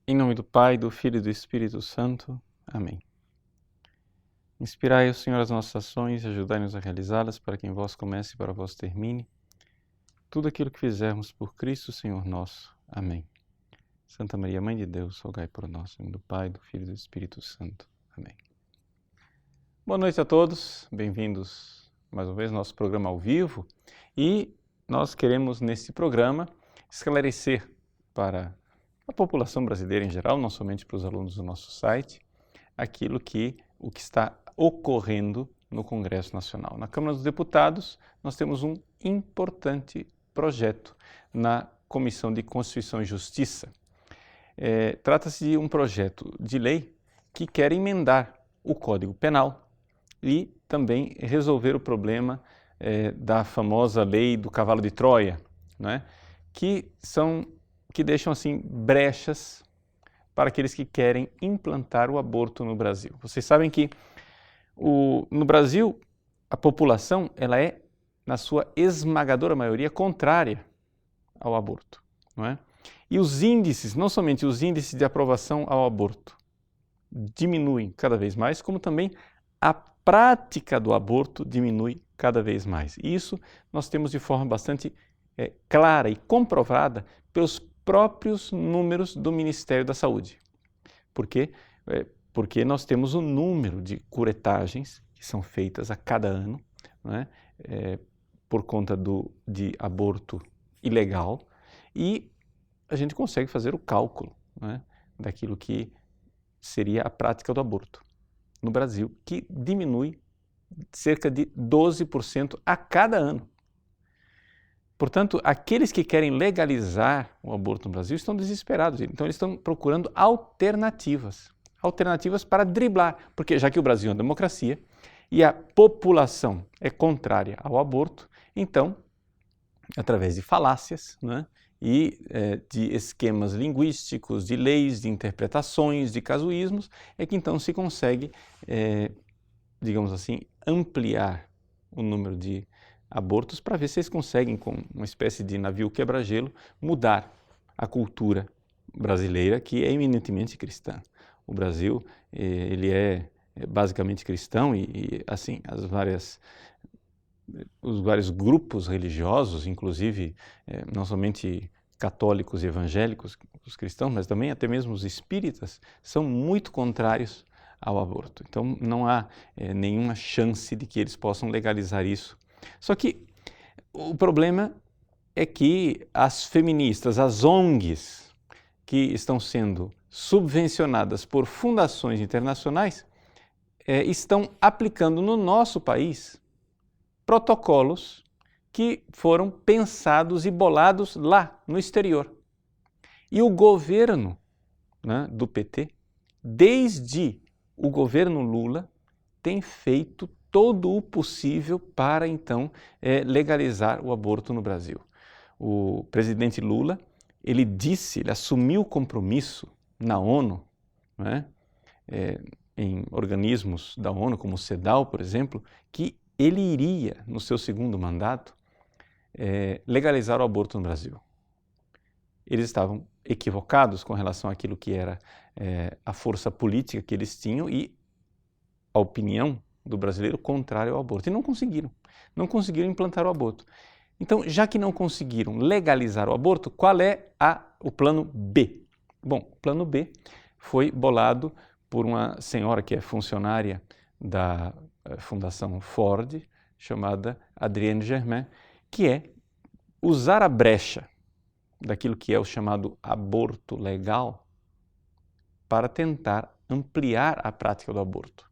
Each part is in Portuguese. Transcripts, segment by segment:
Em nome do Pai, do Filho e do Espírito Santo. Amém. Inspirai, Senhor, as nossas ações e ajudai-nos a realizá-las, para que em vós comece e para vós termine tudo aquilo que fizermos por Cristo, Senhor nosso. Amém. Santa Maria, Mãe de Deus, rogai por nós. Em nome do Pai, do Filho e do Espírito Santo. Amém. Boa noite a todos, bem-vindos mais uma vez ao nosso programa ao vivo. E nós queremos, nesse programa, esclarecer para a população brasileira em geral, não somente para os alunos do nosso site, o que está ocorrendo no Congresso Nacional. Na Câmara dos Deputados, nós temos um importante projeto na Comissão de Constituição e Justiça. Trata-se de um projeto de lei que quer emendar o Código Penal e também resolver o problema da famosa lei do cavalo de Troia, não é? que deixam assim brechas para aqueles que querem implantar o aborto no Brasil. Vocês sabem que no Brasil a população ela é, na sua esmagadora maioria, contrária ao aborto, não é? E os índices, não somente os índices de aprovação ao aborto, diminuem cada vez mais, como também a prática do aborto diminui cada vez mais. E isso nós temos de forma bastante clara e comprovada pelos próprios números do Ministério da Saúde. Por quê? Porque nós temos um número de curetagens que são feitas a cada ano, não é? Por conta de aborto ilegal, e a gente consegue fazer o cálculo, não é? Daquilo que seria a prática do aborto no Brasil, que diminui cerca de 12% a cada ano. Portanto, aqueles que querem legalizar o aborto no Brasil estão desesperados. Então, eles estão procurando alternativas para driblar, porque já que o Brasil é uma democracia e a população é contrária ao aborto, então, através de falácias, né, e de esquemas linguísticos, de leis, de interpretações, de casuísmos, é que então se consegue, digamos assim, ampliar o número de abortos para ver se eles conseguem, com uma espécie de navio quebra-gelo, mudar a cultura brasileira, que é eminentemente cristã. O Brasil, ele é basicamente cristão e assim, os vários grupos religiosos, inclusive não somente católicos e evangélicos, os cristãos, mas também até mesmo os espíritas, são muito contrários ao aborto. Então não há nenhuma chance de que eles possam legalizar isso. Só que o problema é que as feministas, as ONGs, que estão sendo subvencionadas por fundações internacionais, estão aplicando no nosso país protocolos que foram pensados e bolados lá no exterior. E o governo, né, do PT, desde o governo Lula, tem feito todo o possível para, então, legalizar o aborto no Brasil. O presidente Lula, ele assumiu o compromisso na ONU, né, em organismos da ONU, como o CEDAW, por exemplo, que ele iria, no seu segundo mandato, legalizar o aborto no Brasil. Eles estavam equivocados com relação àquilo que era a força política que eles tinham e a opinião do brasileiro contrário ao aborto. E não conseguiram implantar o aborto. Então, já que não conseguiram legalizar o aborto, qual é o plano B? Bom, o plano B foi bolado por uma senhora que é funcionária da Fundação Ford, chamada Adrienne Germain, que é usar a brecha daquilo que é o chamado aborto legal para tentar ampliar a prática do aborto.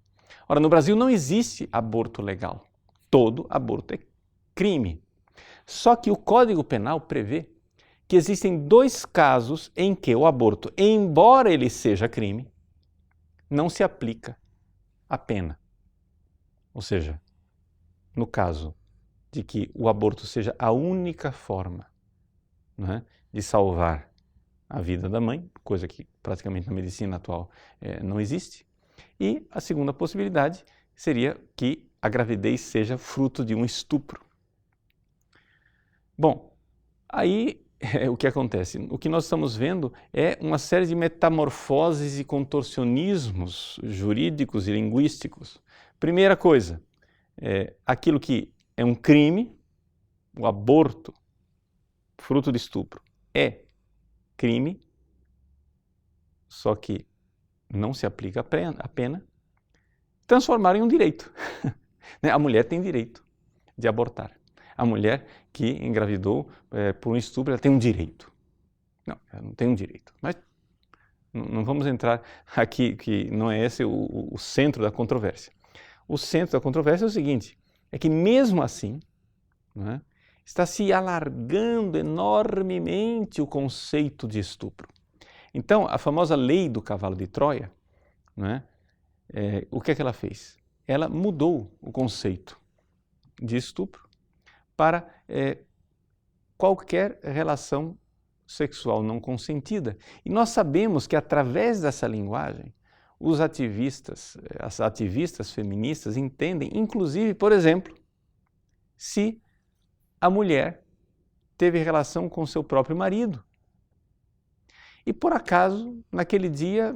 Ora, no Brasil não existe aborto legal. Todo aborto é crime. Só que o Código Penal prevê que existem 2 casos em que o aborto, embora ele seja crime, não se aplica a pena. Ou seja, no caso de que o aborto seja a única forma, né, de salvar a vida da mãe, coisa que praticamente na medicina atual não existe. E a segunda possibilidade seria que a gravidez seja fruto de um estupro. Bom, aí o que acontece? O que nós estamos vendo é uma série de metamorfoses e contorcionismos jurídicos e linguísticos. Primeira coisa, aquilo que é um crime, o aborto, fruto de estupro, é crime, só que não se aplica a pena, transformar em um direito. A mulher tem direito de abortar. A mulher que engravidou por um estupro, ela tem um direito. Não, ela não tem um direito. Mas não vamos entrar aqui, que não é esse o centro da controvérsia. O centro da controvérsia é o seguinte, é que mesmo assim, né, está se alargando enormemente o conceito de estupro. Então, a famosa lei do cavalo de Troia, né, o que é que ela fez? Ela mudou o conceito de estupro para qualquer relação sexual não consentida. E nós sabemos que através dessa linguagem, os ativistas, as ativistas feministas entendem, inclusive, por exemplo, se a mulher teve relação com seu próprio marido. E por acaso, naquele dia,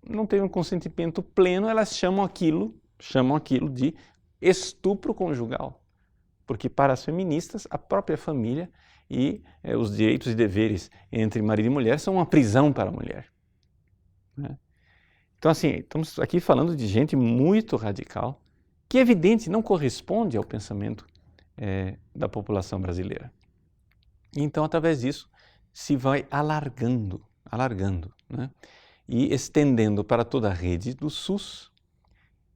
não teve um consentimento pleno, elas chamam aquilo de estupro conjugal. Porque para as feministas, a própria família e os direitos e deveres entre marido e mulher são uma prisão para a mulher. Né? Então, assim, estamos aqui falando de gente muito radical, que é evidente não corresponde ao pensamento da população brasileira. E então, através disso, se vai alargando, né? E estendendo para toda a rede do SUS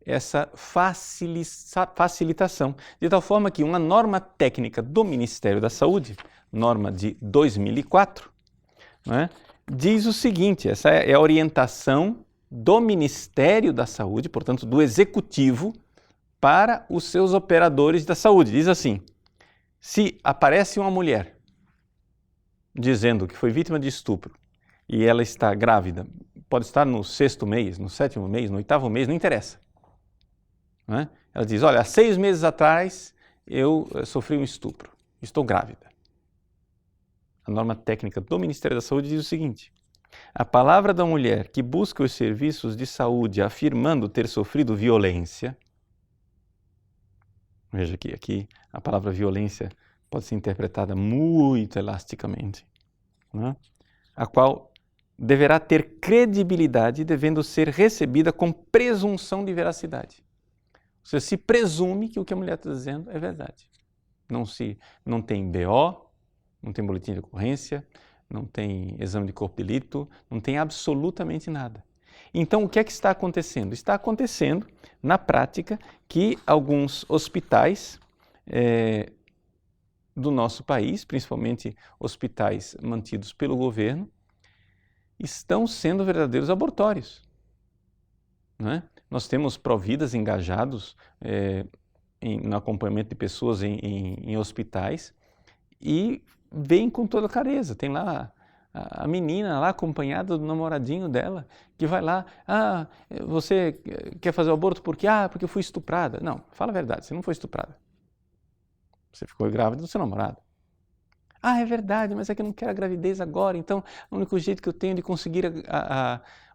essa facilitação, de tal forma que uma norma técnica do Ministério da Saúde, norma de 2004, né, diz o seguinte, essa é a orientação do Ministério da Saúde, portanto do Executivo, para os seus operadores da saúde. Diz assim, se aparece uma mulher dizendo que foi vítima de estupro e ela está grávida, pode estar no 6º mês, no 7º mês, no 8º mês, não interessa. Né? Ela diz, olha, há 6 meses atrás eu sofri um estupro, estou grávida. A norma técnica do Ministério da Saúde diz o seguinte, a palavra da mulher que busca os serviços de saúde afirmando ter sofrido violência, veja que aqui a palavra violência pode ser interpretada muito elasticamente, né? A qual deverá ter credibilidade, devendo ser recebida com presunção de veracidade. Ou seja, se presume que o que a mulher está dizendo é verdade. Não tem BO, não tem boletim de ocorrência, não tem exame de corpo de delito, não tem absolutamente nada. Então, o que é que está acontecendo? Está acontecendo, na prática, que alguns hospitais do nosso país, principalmente hospitais mantidos pelo governo, estão sendo verdadeiros abortórios. Não é? Nós temos providas engajados no acompanhamento de pessoas em hospitais e veem com toda clareza. Tem lá a menina lá acompanhada do namoradinho dela, que vai lá, você quer fazer o aborto por quê? Porque eu fui estuprada. Não, fala a verdade, você não foi estuprada. Você ficou grávida do seu namorado. É verdade, mas é que eu não quero a gravidez agora, então o único jeito que eu tenho de conseguir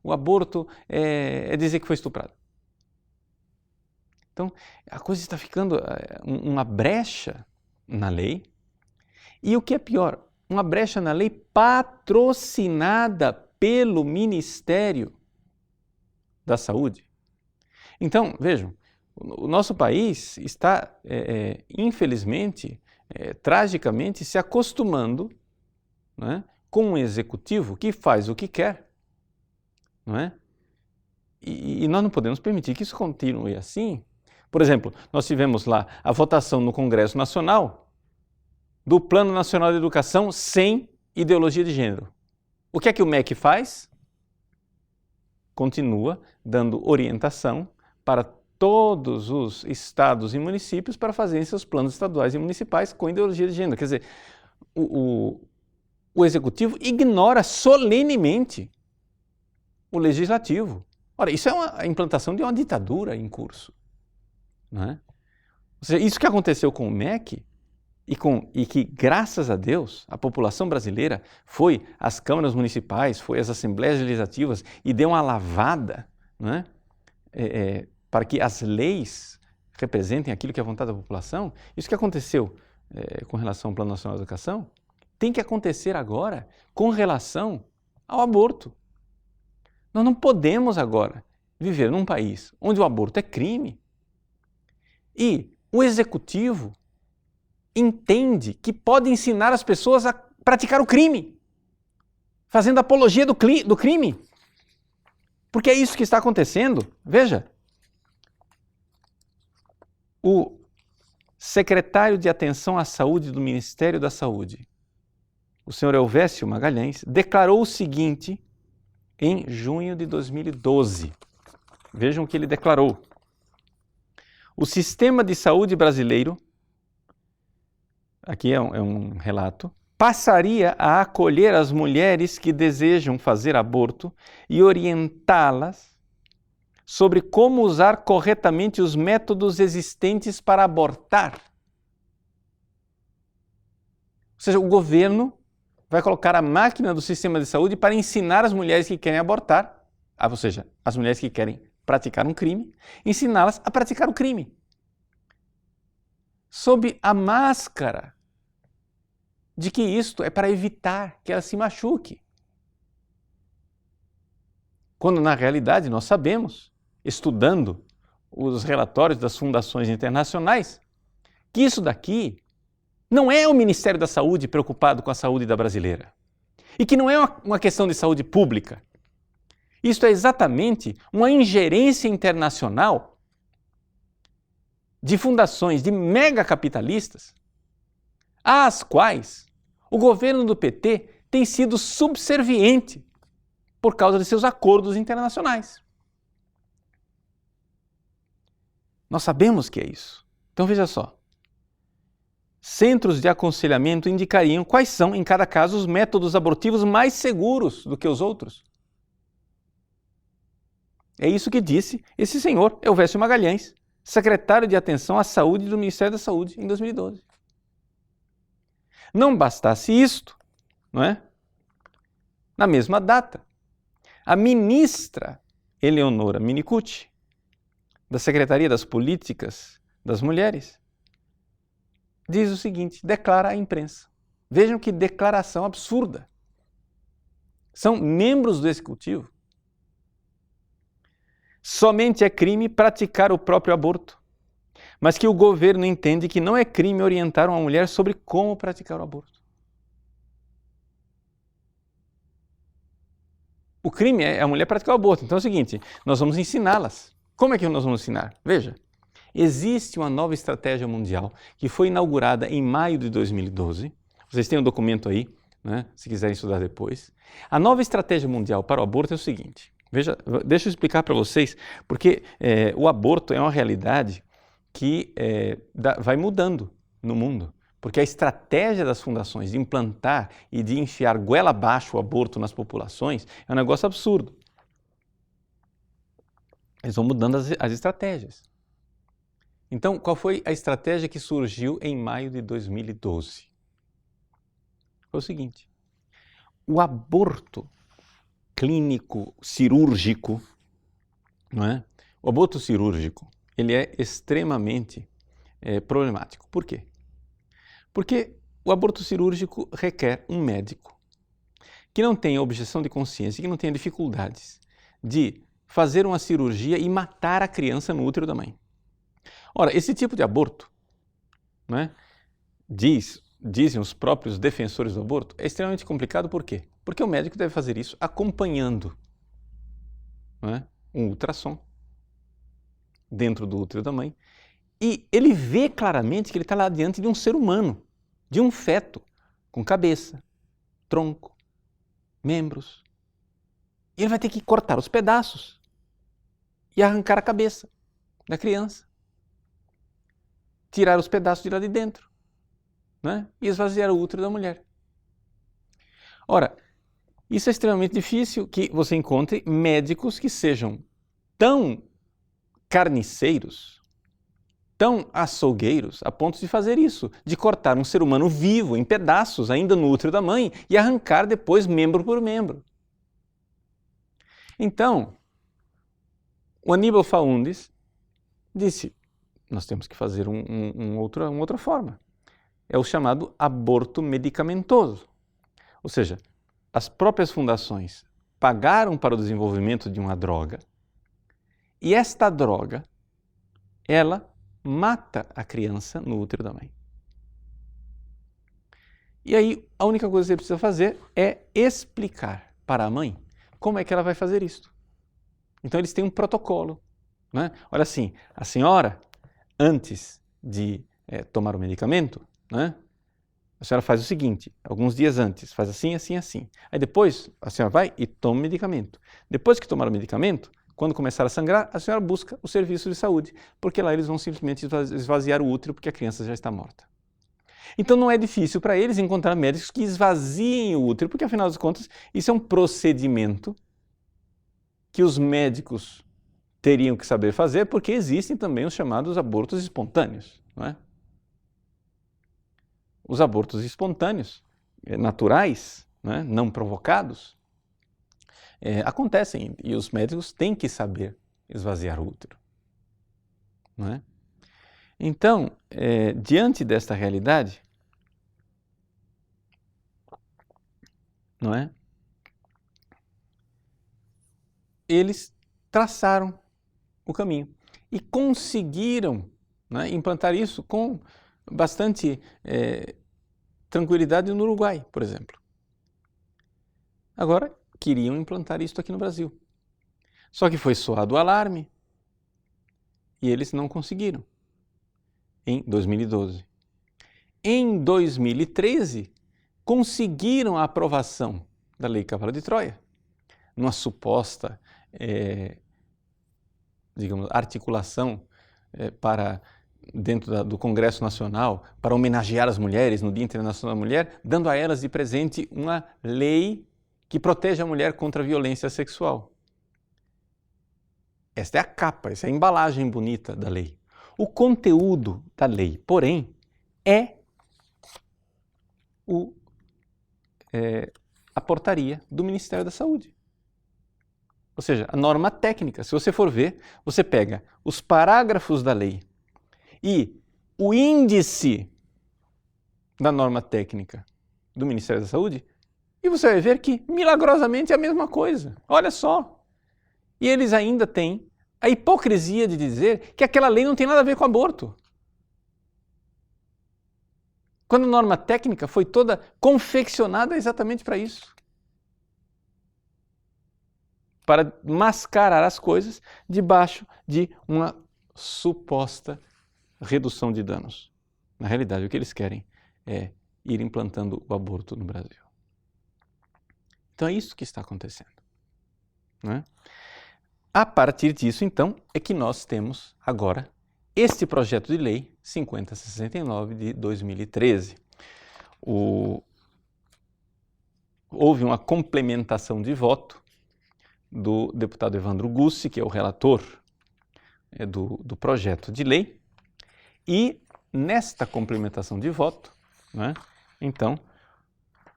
o aborto é dizer que foi estuprada. Então, a coisa está ficando uma brecha na lei, e o que é pior, uma brecha na lei patrocinada pelo Ministério da Saúde. Então, vejam, o nosso país está, infelizmente, tragicamente, se acostumando, né, com um executivo que faz o que quer, não é? E nós não podemos permitir que isso continue assim. Por exemplo, nós tivemos lá a votação no Congresso Nacional do Plano Nacional de Educação sem ideologia de gênero. O que é que o MEC faz? Continua dando orientação para todos os estados e municípios para fazerem seus planos estaduais e municipais com ideologia de gênero. Quer dizer, o Executivo ignora solenemente o Legislativo. Ora, isso é a implantação de uma ditadura em curso. Não é? Ou seja, isso que aconteceu com o MEC e que, graças a Deus, a população brasileira foi às câmaras municipais, foi às assembleias legislativas e deu uma lavada, né, para que as leis representem aquilo que é a vontade da população. Isso que aconteceu com relação ao Plano Nacional de Educação tem que acontecer agora com relação ao aborto. Nós não podemos agora viver num país onde o aborto é crime e o executivo entende que pode ensinar as pessoas a praticar o crime, fazendo apologia do crime. Porque é isso que está acontecendo. Veja, o secretário de Atenção à Saúde do Ministério da Saúde, o senhor Elvésio Magalhães, declarou o seguinte em junho de 2012. Vejam o que ele declarou. O sistema de saúde brasileiro, aqui é um relato, passaria a acolher as mulheres que desejam fazer aborto e orientá-las sobre como usar corretamente os métodos existentes para abortar. Ou seja, o governo vai colocar a máquina do sistema de saúde para ensinar as mulheres que querem abortar, ou seja, as mulheres que querem praticar um crime, ensiná-las a praticar o crime. Sob a máscara de que isto é para evitar que ela se machuque. Quando na realidade nós sabemos, estudando os relatórios das fundações internacionais, que isso daqui não é o Ministério da Saúde preocupado com a saúde da brasileira e que não é uma questão de saúde pública. Isto é exatamente uma ingerência internacional de fundações de megacapitalistas às quais o governo do PT tem sido subserviente por causa de seus acordos internacionais. Nós sabemos que é isso. Então veja só. Centros de aconselhamento indicariam quais são, em cada caso, os métodos abortivos mais seguros do que os outros. É isso que disse esse senhor, Elvésio Magalhães, secretário de Atenção à Saúde do Ministério da Saúde, em 2012. Não bastasse isto, não é? Na mesma data, a ministra Eleonora Minicucci, da Secretaria das Políticas das Mulheres, diz o seguinte, declara à imprensa. Vejam que declaração absurda. São membros do Executivo. Somente é crime praticar o próprio aborto, mas que o governo entende que não é crime orientar uma mulher sobre como praticar o aborto. O crime é a mulher praticar o aborto. Então é o seguinte, nós vamos ensiná-las. Como é que nós vamos ensinar? Veja, existe uma nova estratégia mundial que foi inaugurada em maio de 2012. Vocês têm o documento aí, né, se quiserem estudar depois. A nova estratégia mundial para o aborto é o seguinte. Veja, deixa eu explicar para vocês, porque o aborto é uma realidade que vai mudando no mundo. Porque a estratégia das fundações de implantar e de enfiar goela abaixo o aborto nas populações é um negócio absurdo. Eles vão mudando as estratégias. Então, qual foi a estratégia que surgiu em maio de 2012? Foi o seguinte, o aborto clínico cirúrgico, não é? O aborto cirúrgico, ele é extremamente problemático. Por quê? Porque o aborto cirúrgico requer um médico que não tenha objeção de consciência, que não tenha dificuldades de fazer uma cirurgia e matar a criança no útero da mãe. Ora, esse tipo de aborto, não é? Dizem os próprios defensores do aborto, é extremamente complicado. Por quê? Porque o médico deve fazer isso acompanhando, não é, um ultrassom dentro do útero da mãe e ele vê claramente que ele está lá diante de um ser humano, de um feto, com cabeça, tronco, membros. E ele vai ter que cortar os pedaços e arrancar a cabeça da criança, tirar os pedaços de lá de dentro, né? E esvaziar o útero da mulher. Ora, isso é extremamente difícil que você encontre médicos que sejam tão carniceiros tão açougueiros a ponto de fazer isso, de cortar um ser humano vivo em pedaços, ainda no útero da mãe, e arrancar depois membro por membro. Então, o Aníbal Faundes disse, nós temos que fazer uma outra forma. É o chamado aborto medicamentoso. Ou seja, as próprias fundações pagaram para o desenvolvimento de uma droga e esta droga, ela mata a criança no útero da mãe. E aí, a única coisa que você precisa fazer é explicar para a mãe como é que ela vai fazer isso. Então, eles têm um protocolo. Né? Olha assim, a senhora, antes de tomar o medicamento, né, a senhora faz o seguinte, alguns dias antes, faz assim, assim, assim. Aí depois, a senhora vai e toma o medicamento. Depois que tomar o medicamento, quando começar a sangrar, a senhora busca o serviço de saúde, porque lá eles vão simplesmente esvaziar o útero porque a criança já está morta. Então não é difícil para eles encontrar médicos que esvaziem o útero, porque afinal de contas isso é um procedimento que os médicos teriam que saber fazer, porque existem também os chamados abortos espontâneos, não é? Os abortos espontâneos, naturais, né, não provocados, acontecem e os médicos têm que saber esvaziar o útero. Não é? Então, diante desta realidade, não é? Eles traçaram o caminho e conseguiram, né, implantar isso com bastante tranquilidade no Uruguai, por exemplo. Agora, queriam implantar isso aqui no Brasil. Só que foi soado o alarme e eles não conseguiram, em 2012. Em 2013, conseguiram a aprovação da Lei Cavalo de Troia, numa suposta, digamos, articulação para dentro do Congresso Nacional, para homenagear as mulheres no Dia Internacional da Mulher, dando a elas de presente uma lei que protege a mulher contra a violência sexual. Esta é a capa, essa é a embalagem bonita da lei. O conteúdo da lei, porém, é a portaria do Ministério da Saúde. Ou seja, a norma técnica. Se você for ver, você pega os parágrafos da lei e o índice da norma técnica do Ministério da Saúde, e você vai ver que, milagrosamente, é a mesma coisa. Olha só. E eles ainda têm a hipocrisia de dizer que aquela lei não tem nada a ver com aborto. Quando a norma técnica foi toda confeccionada exatamente para isso. Para mascarar as coisas debaixo de uma suposta redução de danos. Na realidade, o que eles querem é ir implantando o aborto no Brasil. Então é isso que está acontecendo. Né? A partir disso, então, é que nós temos agora este projeto de lei 5069 de 2013. Houve uma complementação de voto do deputado Evandro Gussi, que é o relator do projeto de lei, e nesta complementação de voto, né, então,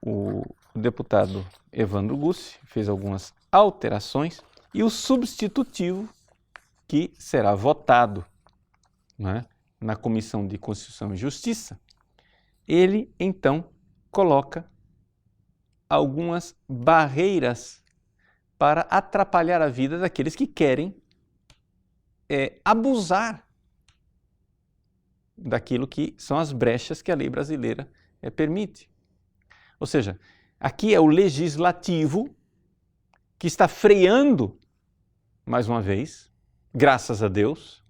o deputado Evandro Gussi fez algumas alterações e o substitutivo que será votado, né, na Comissão de Constituição e Justiça, ele então coloca algumas barreiras para atrapalhar a vida daqueles que querem abusar daquilo que são as brechas que a lei brasileira permite. Ou seja, aqui é o legislativo que está freando, mais uma vez, graças a Deus,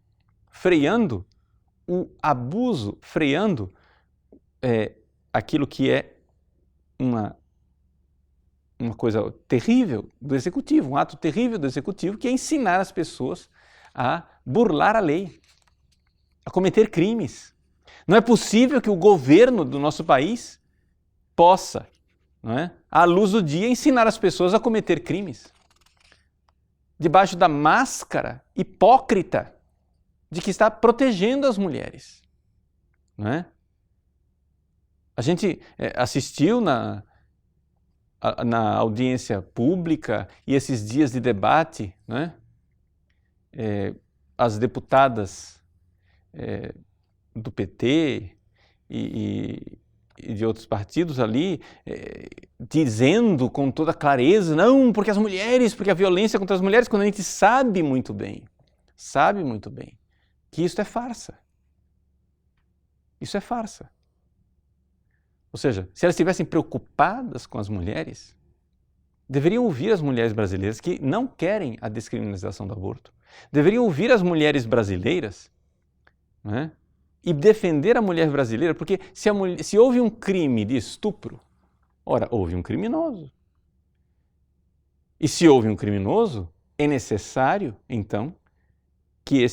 freando o abuso, freando aquilo que é uma coisa terrível do Executivo, um ato terrível do Executivo, que é ensinar as pessoas a burlar a lei, a cometer crimes. Não é possível que o governo do nosso país possa, não é, à luz do dia, ensinar as pessoas a cometer crimes, debaixo da máscara hipócrita de que está protegendo as mulheres. Não é? A gente assistiu na audiência pública e esses dias de debate, né? As deputadas do PT e de outros partidos ali dizendo com toda clareza, não, porque as mulheres, porque a violência contra as mulheres, quando a gente sabe muito bem que isso é farsa. Isso é farsa. Ou seja, se elas estivessem preocupadas com as mulheres, deveriam ouvir as mulheres brasileiras que não querem a descriminalização do aborto. Deveriam ouvir as mulheres brasileiras, né, e defender a mulher brasileira, porque se houve um crime de estupro, ora, houve um criminoso. E se houve um criminoso, é necessário, então, que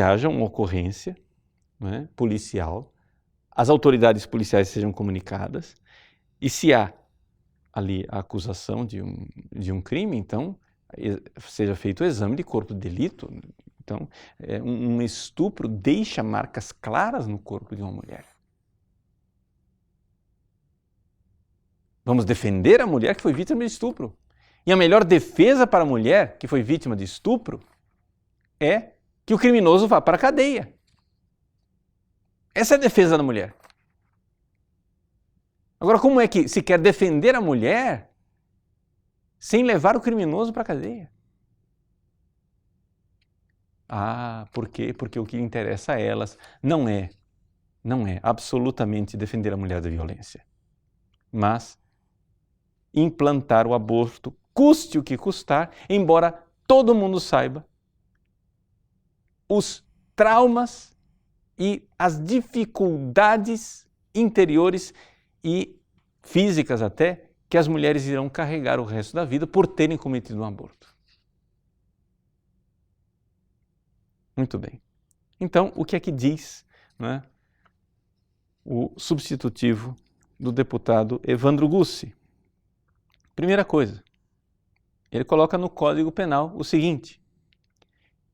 haja uma ocorrência, né, policial, as autoridades policiais sejam comunicadas, e se há ali a acusação de um crime, então seja feito o exame de corpo de delito. Então, um estupro deixa marcas claras no corpo de uma mulher. Vamos defender a mulher que foi vítima de estupro. E a melhor defesa para a mulher que foi vítima de estupro é que o criminoso vá para a cadeia. Essa é a defesa da mulher. Agora, como é que se quer defender a mulher sem levar o criminoso para a cadeia? Por quê? Porque o que interessa a elas não é absolutamente defender a mulher da violência, mas implantar o aborto, custe o que custar, embora todo mundo saiba os traumas e as dificuldades interiores e físicas até que as mulheres irão carregar o resto da vida por terem cometido um aborto. Muito bem. Então, o que é que diz, né, o substitutivo do deputado Evandro Gussi? Primeira coisa, ele coloca no Código Penal o seguinte: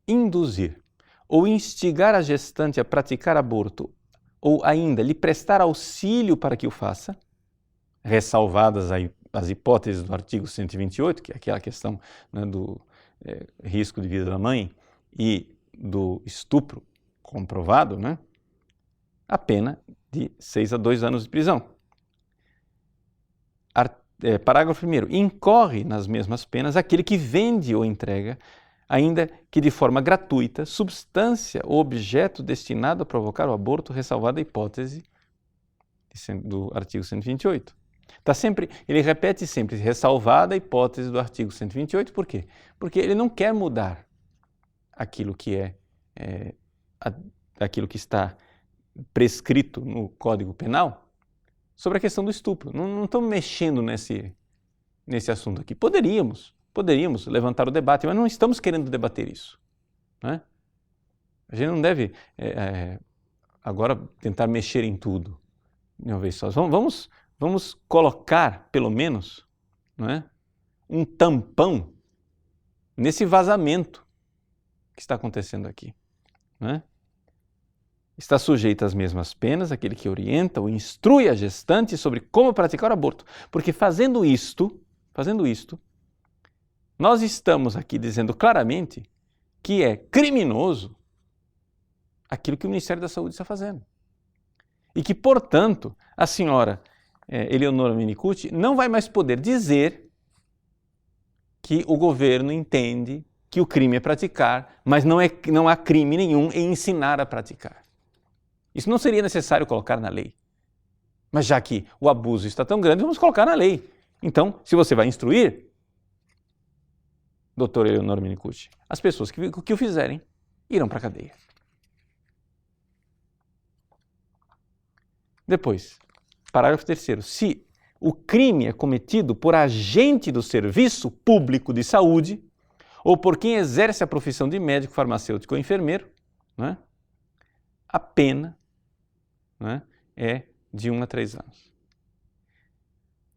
induzir ou instigar a gestante a praticar aborto ou ainda lhe prestar auxílio para que o faça, ressalvadas as hipóteses do artigo 128, que é aquela questão, né, do risco de vida da mãe e do estupro comprovado, né, a pena de 6 a 2 anos de prisão. Parágrafo 1º. Incorre nas mesmas penas aquele que vende ou entrega, ainda que de forma gratuita, substância ou objeto destinado a provocar o aborto, ressalvada a hipótese do artigo 128. Ele repete sempre, ressalvada a hipótese do artigo 128, por quê? Porque ele não quer mudar aquilo que aquilo que está prescrito no Código Penal sobre a questão do estupro. Não estamos mexendo nesse assunto aqui. Poderíamos levantar o debate, mas não estamos querendo debater isso, né? A gente não deve agora tentar mexer em tudo de uma vez só. Vamos colocar, pelo menos, né, um tampão nesse vazamento que está acontecendo aqui, né? Está sujeito às mesmas penas aquele que orienta ou instrui a gestante sobre como praticar o aborto. Porque fazendo isto, nós estamos aqui dizendo claramente que é criminoso aquilo que o Ministério da Saúde está fazendo. E que, portanto, a senhora Eleonora Menicucci não vai mais poder dizer que o governo entende que o crime é praticar, mas não há crime nenhum em ensinar a praticar. Isso não seria necessário colocar na lei. Mas já que o abuso está tão grande, vamos colocar na lei. Então, se você vai instruir, doutora Eleonora Menicucci, as pessoas que o fizerem irão para a cadeia. Depois, parágrafo 3º. Se o crime é cometido por agente do serviço público de saúde ou por quem exerce a profissão de médico, farmacêutico ou enfermeiro, né, a pena, né, é de 1 a 3 anos.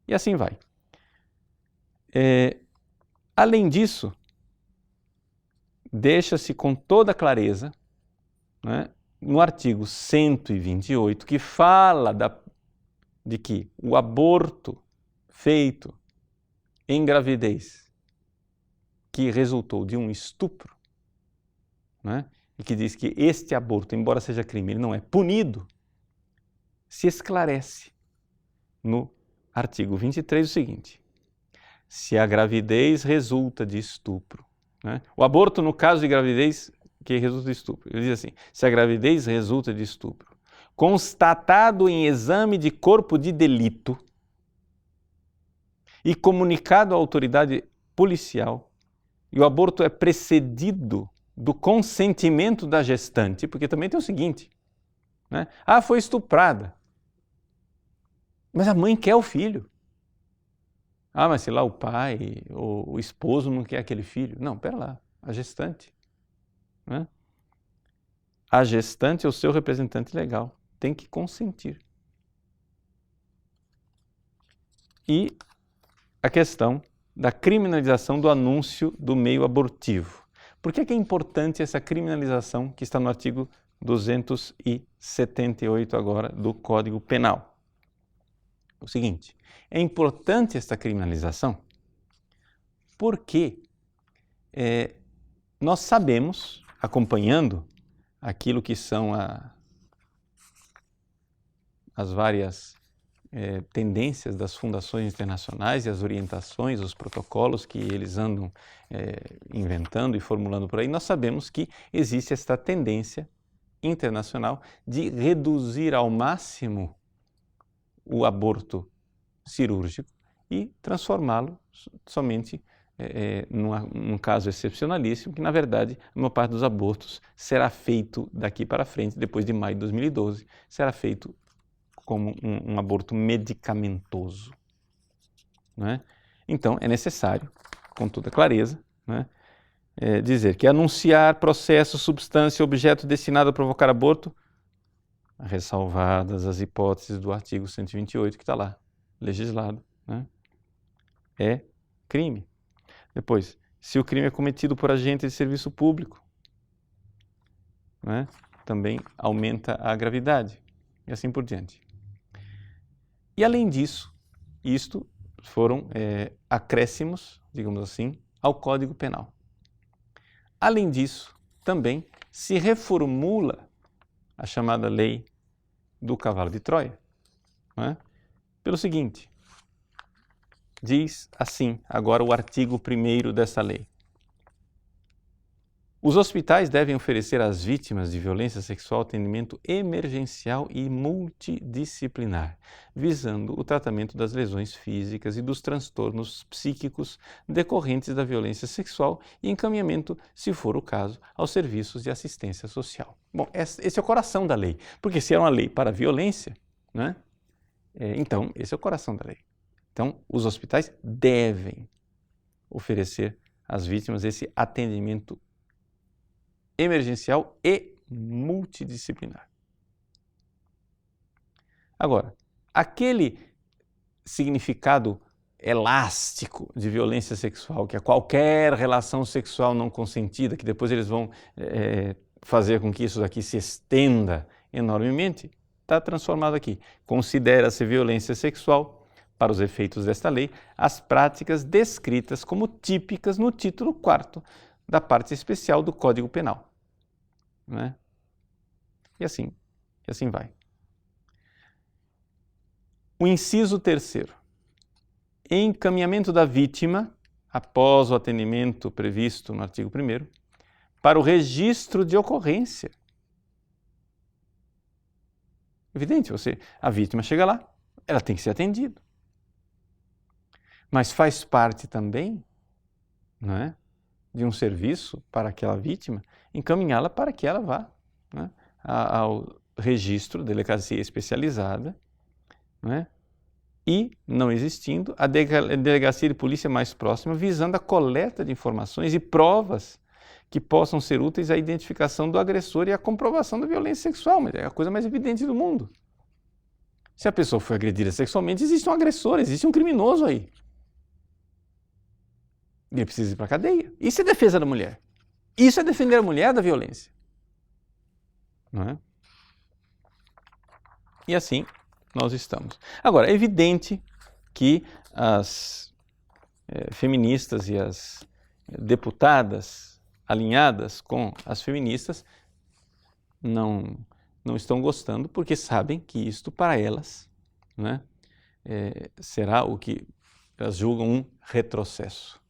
E assim vai. Além disso, deixa-se com toda clareza né, no artigo 128, que fala de que o aborto feito em gravidez que resultou de um estupro, né, e que diz que este aborto, embora seja crime, ele não é punido, se esclarece no artigo 23 o seguinte: se a gravidez resulta de estupro, né, o aborto no caso de gravidez que resulta de estupro, ele diz assim: se a gravidez resulta de estupro, constatado em exame de corpo de delito e comunicado à autoridade policial, e o aborto é precedido do consentimento da gestante, porque também tem o seguinte, né? Ah, foi estuprada, mas a mãe quer o filho. Ah, mas sei lá, o pai ou o esposo não quer aquele filho. Não, pera lá, a gestante, né? A gestante é o seu representante legal, tem que consentir. E a questão da criminalização do anúncio do meio abortivo. Por que é importante essa criminalização que está no artigo 278 agora do Código Penal? O seguinte, é importante esta criminalização porque nós sabemos, acompanhando aquilo que são as várias tendências das fundações internacionais e as orientações, os protocolos que eles andam inventando e formulando por aí, nós sabemos que existe esta tendência internacional de reduzir ao máximo o aborto cirúrgico e transformá-lo somente num caso excepcionalíssimo, que na verdade a maior parte dos abortos será feito daqui para frente, depois de maio de 2012, será feito como um aborto medicamentoso, né? Então é necessário, com toda clareza, né, dizer que anunciar processo, substância, objeto destinado a provocar aborto, ressalvadas as hipóteses do artigo 128 que está lá, legislado, né, é crime. Depois, se o crime é cometido por agente de serviço público, né, também aumenta a gravidade e assim por diante. E além disso, isto foram acréscimos, digamos assim, ao Código Penal. Além disso, também se reformula a chamada lei do cavalo de Troia, né? Pelo seguinte, diz assim agora o artigo 1º dessa lei: os hospitais devem oferecer às vítimas de violência sexual atendimento emergencial e multidisciplinar, visando o tratamento das lesões físicas e dos transtornos psíquicos decorrentes da violência sexual e encaminhamento, se for o caso, aos serviços de assistência social. Bom, esse é o coração da lei, porque se é uma lei para a violência, né, então esse é o coração da lei. Então, os hospitais devem oferecer às vítimas esse atendimento emergencial e multidisciplinar. Agora, aquele significado elástico de violência sexual, que é qualquer relação sexual não consentida, que depois eles vão fazer com que isso daqui se estenda enormemente, está transformado aqui. Considera-se violência sexual, para os efeitos desta lei, as práticas descritas como típicas no título 4º da parte especial do Código Penal, né? E assim vai. O inciso 3º. Encaminhamento da vítima, após o atendimento previsto no artigo 1º, para o registro de ocorrência. Evidente, a vítima chega lá, ela tem que ser atendida. Mas faz parte também, não é, de um serviço para aquela vítima, encaminhá-la para que ela vá, né, ao registro, delegacia especializada, né, e, não existindo, a delegacia de polícia mais próxima, visando a coleta de informações e provas que possam ser úteis à identificação do agressor e à comprovação da violência sexual, mas é a coisa mais evidente do mundo. Se a pessoa foi agredida sexualmente, existe um agressor, existe um criminoso aí. Ele precisa ir para a cadeia. Isso é defesa da mulher. Isso é defender a mulher da violência. não é? E assim nós estamos. Agora, é evidente que as feministas e as deputadas alinhadas com as feministas não estão gostando, porque sabem que isto para elas, né, será o que elas julgam um retrocesso.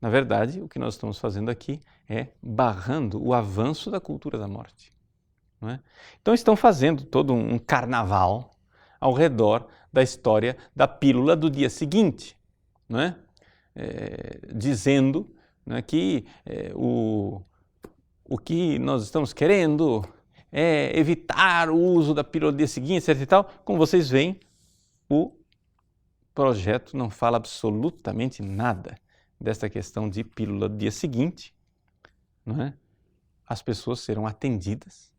Na verdade, o que nós estamos fazendo aqui é barrando o avanço da cultura da morte. Não é? Então estão fazendo todo um carnaval ao redor da história da pílula do dia seguinte, não é? Dizendo, né, que o que nós estamos querendo é evitar o uso da pílula do dia seguinte, etc. e tal. Como vocês veem, o projeto não fala absolutamente nada desta questão de pílula do dia seguinte, não é? As pessoas serão atendidas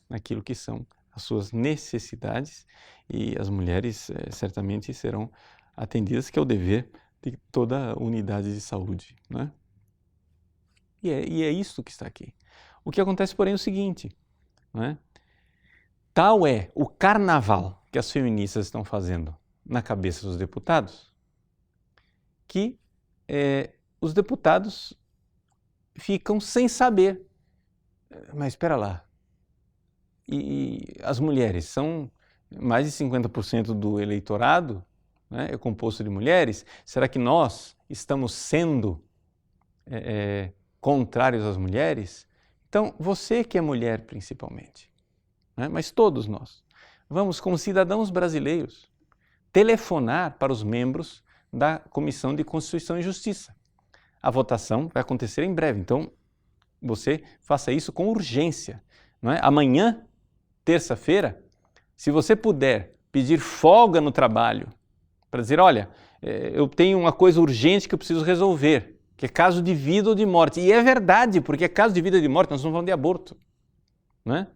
naquilo que são as suas necessidades e as mulheres certamente serão atendidas, que é o dever de toda unidade de saúde, né? E é isso que está aqui. O que acontece, porém, é o seguinte, né? Tal é o carnaval que as feministas estão fazendo na cabeça dos deputados, que os deputados ficam sem saber. Mas espera lá, e as mulheres são mais de 50% do eleitorado, né, é composto de mulheres. Será que nós estamos sendo contrários às mulheres? Então, você que é mulher principalmente, né, mas todos nós, vamos como cidadãos brasileiros telefonar para os membros da Comissão de Constituição e Justiça. A votação vai acontecer em breve, então você faça isso com urgência. Não é? Amanhã, terça-feira, se você puder pedir folga no trabalho para dizer, olha, eu tenho uma coisa urgente que eu preciso resolver, que é caso de vida ou de morte. E é verdade, porque é caso de vida ou de morte, nós estamos falando de aborto. Não é?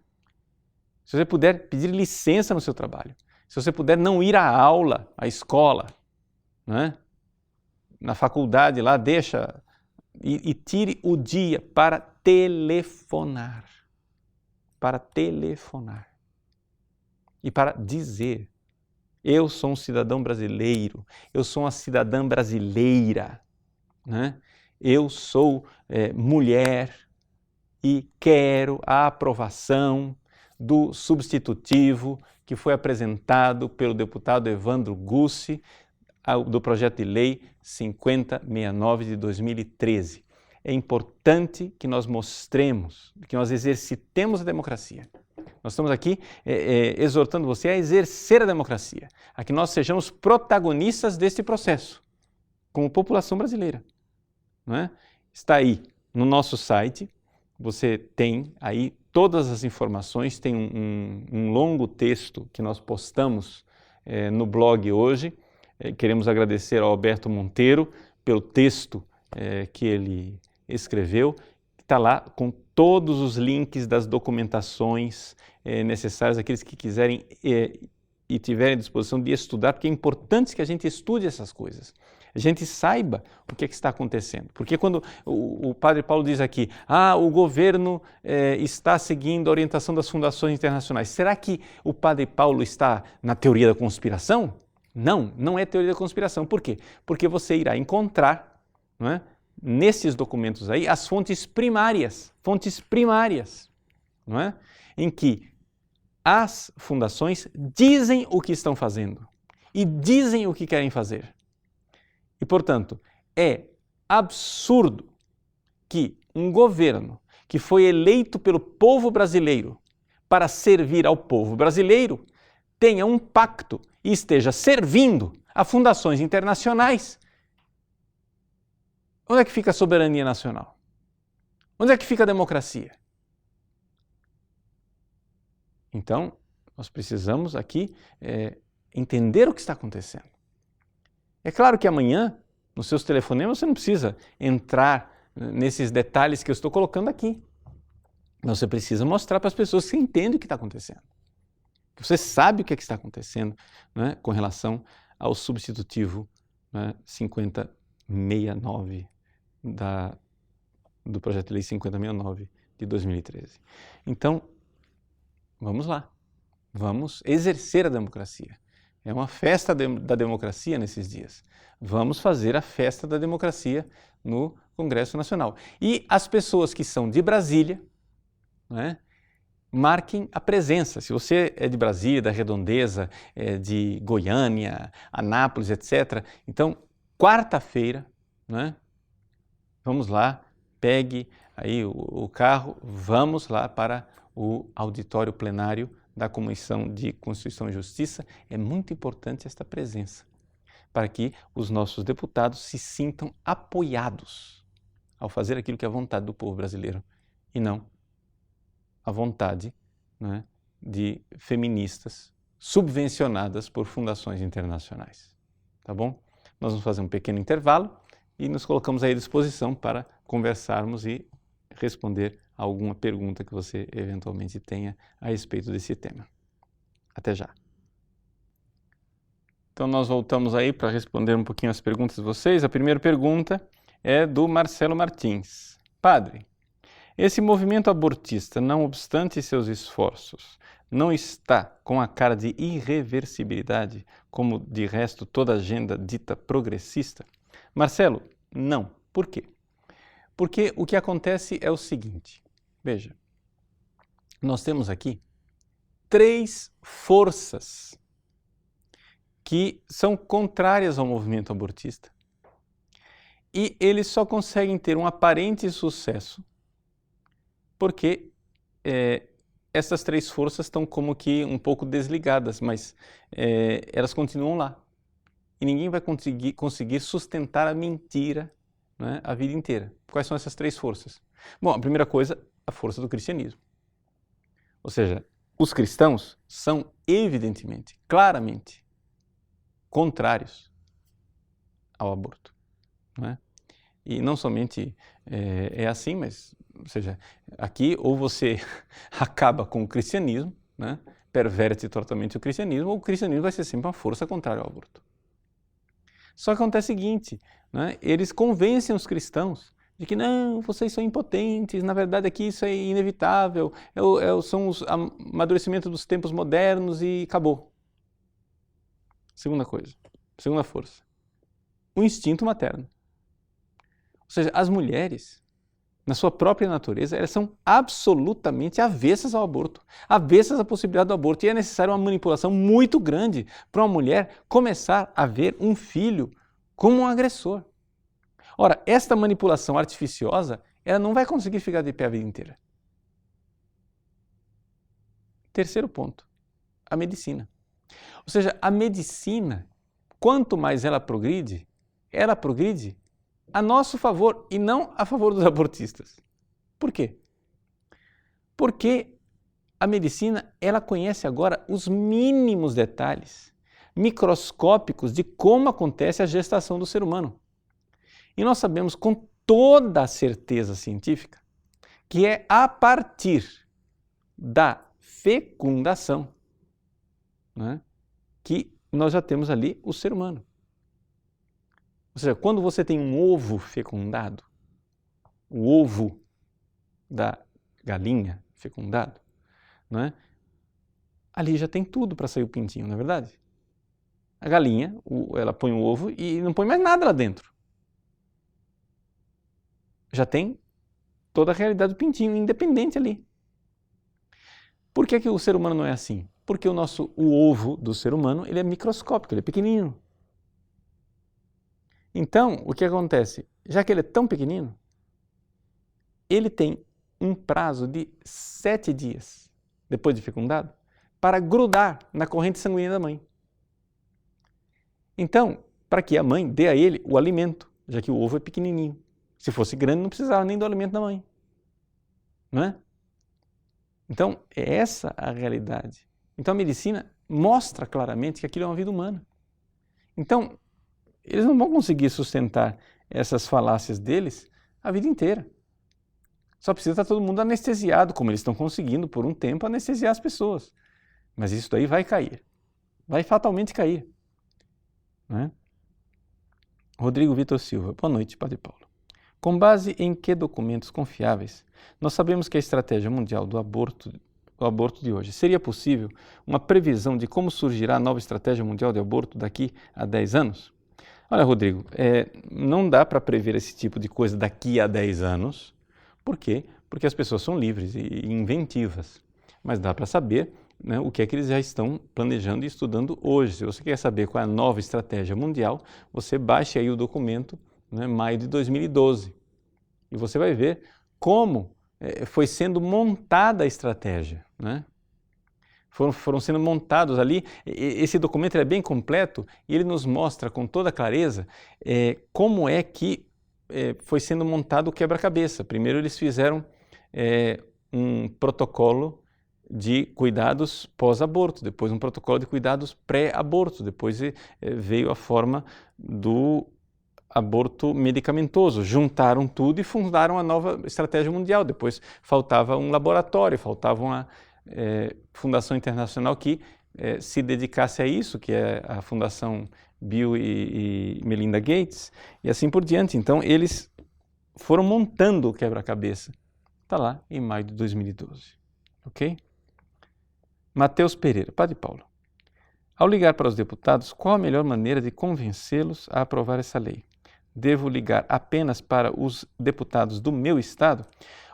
Se você puder pedir licença no seu trabalho, se você puder não ir à aula, à escola, não é? Na faculdade lá, deixa e tire o dia para telefonar. Para telefonar. E para dizer, eu sou um cidadão brasileiro, eu sou uma cidadã brasileira, né? Eu sou mulher e quero a aprovação do substitutivo que foi apresentado pelo deputado Evandro Gussi, do projeto de lei 5069 de 2013. É importante que nós mostremos, que nós exercitemos a democracia. Nós estamos aqui exortando você a exercer a democracia, a que nós sejamos protagonistas deste processo, como população brasileira. Não é? Está aí no nosso site, você tem aí todas as informações, tem um longo texto que nós postamos no blog hoje. Queremos agradecer ao Alberto Monteiro pelo texto que ele escreveu, que está lá com todos os links das documentações necessárias, aqueles que quiserem e tiverem à disposição de estudar, porque é importante que a gente estude essas coisas, a gente saiba o que está acontecendo. Porque quando o Padre Paulo diz aqui, o governo está seguindo a orientação das fundações internacionais, será que o Padre Paulo está na teoria da conspiração? Não, não é teoria da conspiração. Por quê? Porque você irá encontrar, não é, nesses documentos aí as fontes primárias, não é, em que as fundações dizem o que estão fazendo e dizem o que querem fazer. E, portanto, é absurdo que um governo que foi eleito pelo povo brasileiro para servir ao povo brasileiro tenha um pacto e esteja servindo a fundações internacionais. Onde é que fica a soberania nacional? Onde é que fica a democracia? Então, nós precisamos aqui entender o que está acontecendo. É claro que amanhã, nos seus telefonemas, você não precisa entrar nesses detalhes que eu estou colocando aqui. Você precisa mostrar para as pessoas que você entende o que está acontecendo. Que você sabe o que está acontecendo, né, com relação ao substitutivo, né, 5069 do projeto de lei 5069 de 2013. Então, vamos lá, vamos exercer a democracia. É uma festa da democracia nesses dias. Vamos fazer a festa da democracia no Congresso Nacional. E as pessoas que são de Brasília, né, marquem a presença. Se você é de Brasília, da Redondeza, de Goiânia, Anápolis, etc. Então, quarta-feira, né, vamos lá, pegue aí o carro, vamos lá para o auditório plenário da Comissão de Constituição e Justiça. É muito importante esta presença, para que os nossos deputados se sintam apoiados ao fazer aquilo que é a vontade do povo brasileiro e não a vontade, né, de feministas subvencionadas por fundações internacionais. Tá bom? Nós vamos fazer um pequeno intervalo e nos colocamos à disposição para conversarmos e responder a alguma pergunta que você eventualmente tenha a respeito desse tema. Até já! Então nós voltamos aí para responder um pouquinho as perguntas de vocês. A primeira pergunta é do Marcelo Martins. Padre, esse movimento abortista, não obstante seus esforços, não está com a cara de irreversibilidade, como de resto toda a agenda dita progressista? Marcelo, não. Por quê? Porque o que acontece é o seguinte, veja, nós temos aqui 3 forças que são contrárias ao movimento abortista e eles só conseguem ter um aparente sucesso porque essas 3 forças estão como que um pouco desligadas, mas elas continuam lá e ninguém vai conseguir sustentar a mentira, né, a vida inteira. Quais são essas 3 forças? Bom, a primeira coisa, a força do cristianismo. Ou seja, os cristãos são evidentemente, claramente, contrários ao aborto, né? E não somente é assim, mas, ou seja, aqui ou você acaba com o cristianismo, né, perverte totalmente o cristianismo, ou o cristianismo vai ser sempre uma força contrária ao aborto. Só que acontece o seguinte, né, eles convencem os cristãos de que não, vocês são impotentes, na verdade aqui isso é inevitável, são os amadurecimentos dos tempos modernos e acabou. Segunda coisa, segunda força, o instinto materno. Ou seja, as mulheres, na sua própria natureza, elas são absolutamente avessas ao aborto, avessas à possibilidade do aborto. E é necessária uma manipulação muito grande para uma mulher começar a ver um filho como um agressor. Ora, esta manipulação artificiosa, ela não vai conseguir ficar de pé a vida inteira. Terceiro ponto, a medicina. Ou seja, a medicina, quanto mais ela progride a nosso favor e não a favor dos abortistas. Por quê? Porque a medicina, ela conhece agora os mínimos detalhes microscópicos de como acontece a gestação do ser humano. E nós sabemos com toda a certeza científica que é a partir da fecundação, né, que nós já temos ali o ser humano. Ou seja, quando você tem um ovo fecundado, o ovo da galinha fecundado, não é? Ali já tem tudo para sair o pintinho, não é verdade? A galinha, ela põe o ovo e não põe mais nada lá dentro. Já tem toda a realidade do pintinho, independente ali. Por que o ser humano não é assim? Porque o ovo do ser humano ele é microscópico, ele é pequenino. Então, o que acontece? Já que ele é tão pequenino, ele tem um prazo de 7 dias, depois de fecundado, para grudar na corrente sanguínea da mãe. Então, para que a mãe dê a ele o alimento, já que o ovo é pequenininho. Se fosse grande, não precisava nem do alimento da mãe. Não é? Então, é essa a realidade. Então, a medicina mostra claramente que aquilo é uma vida humana. Então, eles não vão conseguir sustentar essas falácias deles a vida inteira. Só precisa estar todo mundo anestesiado, como eles estão conseguindo por um tempo anestesiar as pessoas. Mas isso daí vai cair. Vai fatalmente cair. Não é? Rodrigo Vitor Silva. Boa noite, Padre Paulo. Com base em que documentos confiáveis nós sabemos que a estratégia mundial do aborto o aborto de hoje. Seria possível uma previsão de como surgirá a nova estratégia mundial de aborto daqui a 10 anos? Olha, Rodrigo, não dá para prever esse tipo de coisa daqui a 10 anos. Por quê? Porque as pessoas são livres e inventivas. Mas dá para saber, né, o que é que eles já estão planejando e estudando hoje. Se você quer saber qual é a nova estratégia mundial, você baixe aí o documento, né, maio de 2012. E você vai ver como foi sendo montada a estratégia, né? Foram sendo montados ali. Esse documento é bem completo e ele nos mostra com toda clareza como é que foi sendo montado o quebra-cabeça. Primeiro eles fizeram um protocolo de cuidados pós-aborto, depois um protocolo de cuidados pré-aborto, depois veio a forma do aborto medicamentoso. Juntaram tudo e fundaram a nova estratégia mundial. Depois faltava um laboratório, faltava uma fundação internacional que se dedicasse a isso, que é a Fundação Bill e Melinda Gates, e assim por diante. Então, eles foram montando o quebra-cabeça. Está lá em maio de 2012. Ok? Matheus Pereira, Padre Paulo. Ao ligar para os deputados, qual a melhor maneira de convencê-los a aprovar essa lei? Devo ligar apenas para os deputados do meu estado?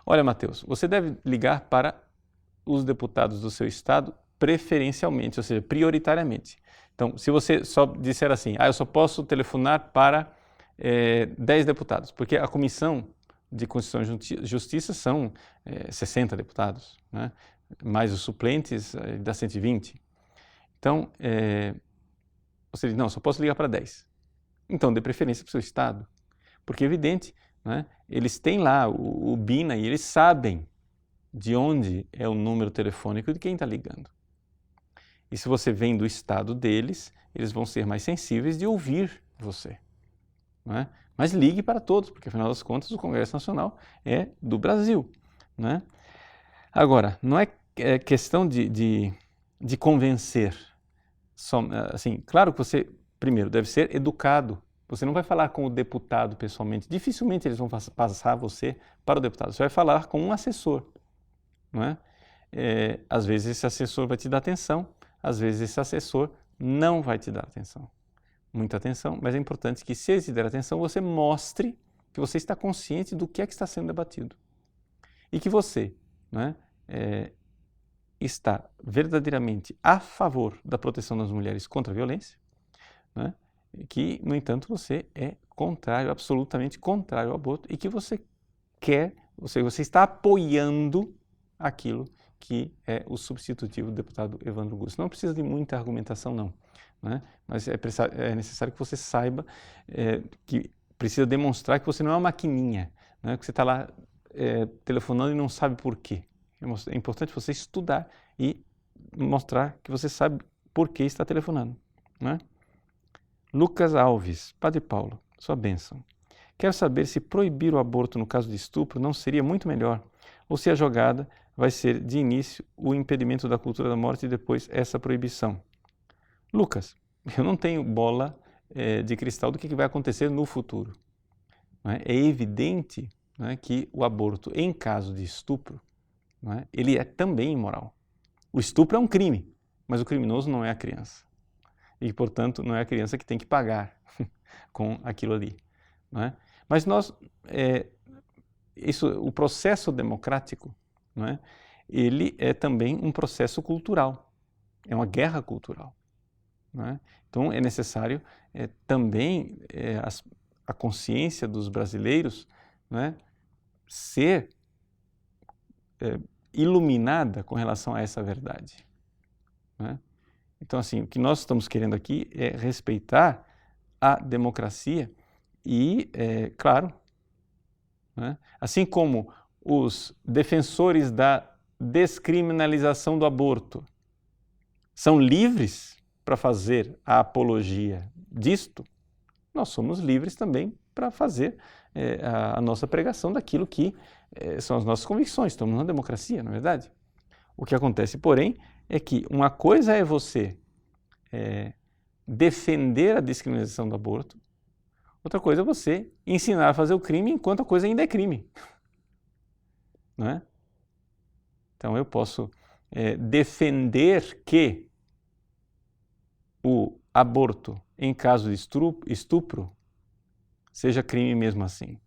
Olha, Matheus, você deve ligar para os deputados do seu estado preferencialmente, ou seja, prioritariamente. Então, se você só disser assim, eu só posso telefonar para 10 deputados, porque a Comissão de Constituição e Justiça são 60 deputados, né? Mais os suplentes dá 120. Então, você diz, não, só posso ligar para 10. Então, dê preferência para o seu estado, porque é evidente, né? Eles têm lá o BINA e eles sabem de onde é o número telefônico de quem está ligando. E se você vem do estado deles, eles vão ser mais sensíveis de ouvir você, não é? Mas ligue para todos, porque afinal das contas o Congresso Nacional é do Brasil, não é? Agora, não é questão de convencer. Assim, claro que você, primeiro, deve ser educado. Você não vai falar com o deputado pessoalmente. Dificilmente eles vão passar você para o deputado. Você vai falar com um assessor. Não é? Às vezes esse assessor vai te dar atenção, às vezes esse assessor não vai te dar atenção. Muita atenção, mas é importante que, se ele te der atenção, você mostre que você está consciente do que é que está sendo debatido. E que você, né, está verdadeiramente a favor da proteção das mulheres contra a violência, né, que, no entanto, você é contrário, absolutamente contrário ao aborto, e que você está apoiando aquilo que é o substitutivo do deputado Evandro Gusto. Não precisa de muita argumentação, não, né? Mas é necessário que você saiba que precisa demonstrar que você não é uma maquininha, né? Que você está lá telefonando e não sabe por quê. É importante você estudar e mostrar que você sabe por que está telefonando, né? Lucas Alves, Padre Paulo, sua bênção. Quero saber se proibir o aborto no caso de estupro não seria muito melhor, ou se a jogada vai ser, de início, o impedimento da cultura da morte e depois essa proibição. Lucas, eu não tenho bola de cristal do que vai acontecer no futuro. Não é? É evidente, não é, que o aborto, em caso de estupro, não é, ele é também imoral. O estupro é um crime, mas o criminoso não é a criança. E, portanto, não é a criança que tem que pagar com aquilo ali. Não é? Mas o processo democrático, não é? Ele é também um processo cultural, é uma guerra cultural. Não é? Então é necessário também a consciência dos brasileiros, não é, ser iluminada com relação a essa verdade. Não é? Então, assim, o que nós estamos querendo aqui é respeitar a democracia e, claro, né, assim como os defensores da descriminalização do aborto são livres para fazer a apologia disto, nós somos livres também para fazer a nossa pregação daquilo que são as nossas convicções. Estamos numa democracia, não é verdade? O que acontece, porém, é que uma coisa é você defender a descriminalização do aborto, outra coisa é você ensinar a fazer o crime enquanto a coisa ainda é crime. Não é? Então eu posso defender que o aborto, em caso de estupro, seja crime mesmo assim.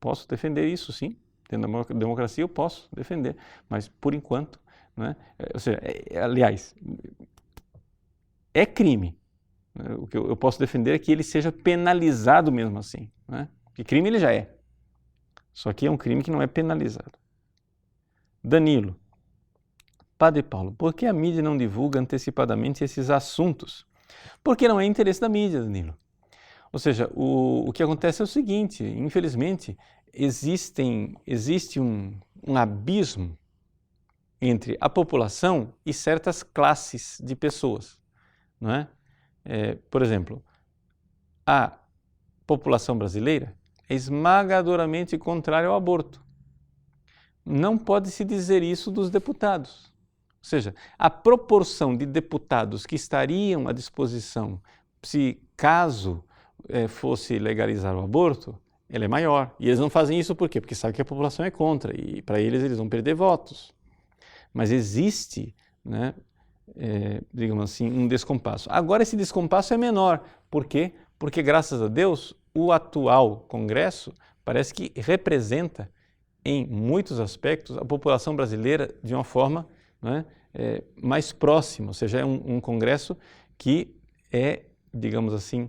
Posso defender isso, sim. Dentro da democracia eu posso defender, mas por enquanto, né? Ou seja, aliás, é crime. O que eu posso defender é que ele seja penalizado mesmo assim, né? Porque crime ele já é. Só que é um crime que não é penalizado. Danilo. Padre Paulo, por que a mídia não divulga antecipadamente esses assuntos? Porque não é interesse da mídia, Danilo. Ou seja, o que acontece é o seguinte, infelizmente, existe um abismo entre a população e certas classes de pessoas, não é? Por exemplo, a população brasileira é esmagadoramente contrária ao aborto. Não pode se dizer isso dos deputados. Ou seja, a proporção de deputados que estariam à disposição se caso fosse legalizar o aborto, ela é maior. E eles não fazem isso por quê? Porque sabem que a população é contra e para eles vão perder votos. Mas existe, né, digamos assim, um descompasso. Agora esse descompasso é menor. Por quê? Porque graças a Deus o atual Congresso parece que representa em muitos aspectos a população brasileira de uma forma, né, mais próxima, ou seja, é um Congresso que é, digamos assim,